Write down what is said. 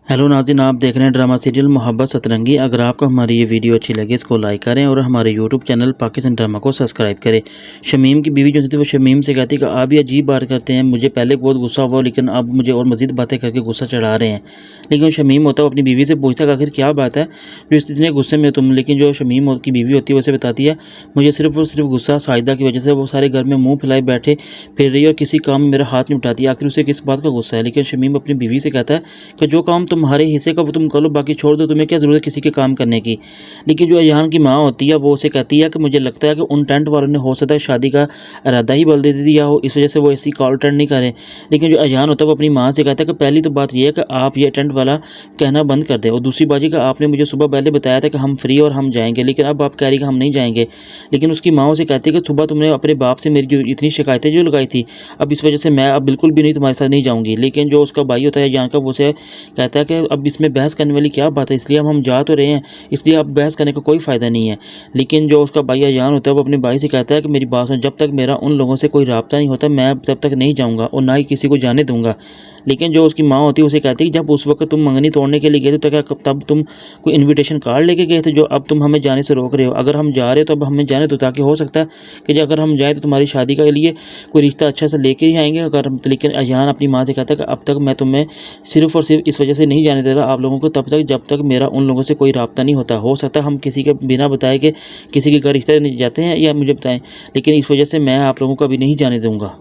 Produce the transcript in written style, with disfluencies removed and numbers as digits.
Hello नाज़रीन, आप देख रहे हैं ड्रामा सीरियल मोहब्बत सतरंगी। अगर आपको हमारी ये वीडियो अच्छी लगे इसको लाइक करें और हमारे यूट्यूब चैनल पाकिस्तान ड्रामा को सब्सक्राइब करें। शमीम की बीवी जो थी वो शमीम से कहती कि आप ये अजीब बात करते हैं, मुझे पहले बहुत गुस्सा हुआ लेकिन अब मुझे और मज़ीद बातें करके गुस्सा चढ़ा रहे हैं। लेकिन शमीम होता है वो अपनी बीवी से पूछता कि आखिर क्या बात है जो इतने गुस्से में तुम। लेकिन जो शमीम की बीवी होती है वैसे बताती है मुझे सिर्फ और सिर्फ गुस्सा साजिदा की वजह से वो सारे घर में मुँह फैलाए बैठे फिर रही है और किसी काम में मेरा हाथ नहीं उठाती। आखिर उसे किस बात का गुस्सा है। लेकिन शमीम अपनी बीवी से कहता है कि जो काम तुम्हारे हिस्से का तुम कर लो, बाकी छोड़ दो, तुम्हें क्या ज़रूरत है किसी के काम करने की। लेकिन जो अजहान की माँ होती है वो उसे कहती है कि मुझे लगता है कि उन टेंट वालों ने हो सकता है शादी का इरादा ही बदल दे दिया हो, इस वजह से वो ऐसी कॉल अटेंड नहीं करें। लेकिन जो अजहान होता है वो अपनी माँ से कहता है कि पहली तो बात यह है कि आप ये टेंट वाला कहना बंद कर दें, और दूसरी बात कि आपने मुझे सुबह पहले बताया था कि हम फ्री और हम जाएंगे, लेकिन अब आप कह रही कि हम नहीं जाएंगे। लेकिन उसकी माँ उसे कहती है कि सुबह तुमने अपने बाप से मेरी जो इतनी शिकायतें जो लगाई थी, अब इस वजह से मैं अब बिल्कुल भी नहीं तुम्हारे साथ नहीं जाऊँगी। लेकिन जो उसका भाई होता है अजहान का, वो उसे कहता है कि अब इसमें बहस करने वाली क्या बात है, इसलिए अब हम जा तो रहे हैं, इसलिए अब बहस करने का कोई फ़ायदा नहीं है। लेकिन जो उसका भाई अजान होता है वो अपने भाई से कहता है कि मेरी बात सुन, जब तक मेरा उन लोगों से कोई राब्ता नहीं होता मैं तब तक नहीं जाऊँगा और ना ही किसी को जाने दूँगा। लेकिन जो उसकी माँ होती है उसे कहती है कि जब उस वक्त तुम मंगनी तोड़ने के लिए गए थे तो क्या तब तुम कोई इन्विटेशन कार्ड लेके गए थे जो अब तुम हमें जाने से रोक रहे हो। अगर हम जा रहे हो तो अब हमें जाने दो, ताकि हो सकता है कि अगर हम जाएँ तो तुम्हारी शादी के लिए कोई रिश्ता अच्छा सा लेके ही आएंगे। अगर हम लेकिन अजान अपनी माँ से कहता है कि अब तक मैं तुम्हें सिर्फ़ और सिर्फ इस वजह से नहीं जाने दे रहा आप लोगों को तब तक जब तक मेरा उन लोगों से कोई राब्ता नहीं होता। हो सकता है हम किसी के बिना बताए कि किसी के घर रिश्ते नहीं जाते हैं या मुझे बताएं, लेकिन इस वजह से मैं आप लोगों को अभी नहीं जाने दूँगा।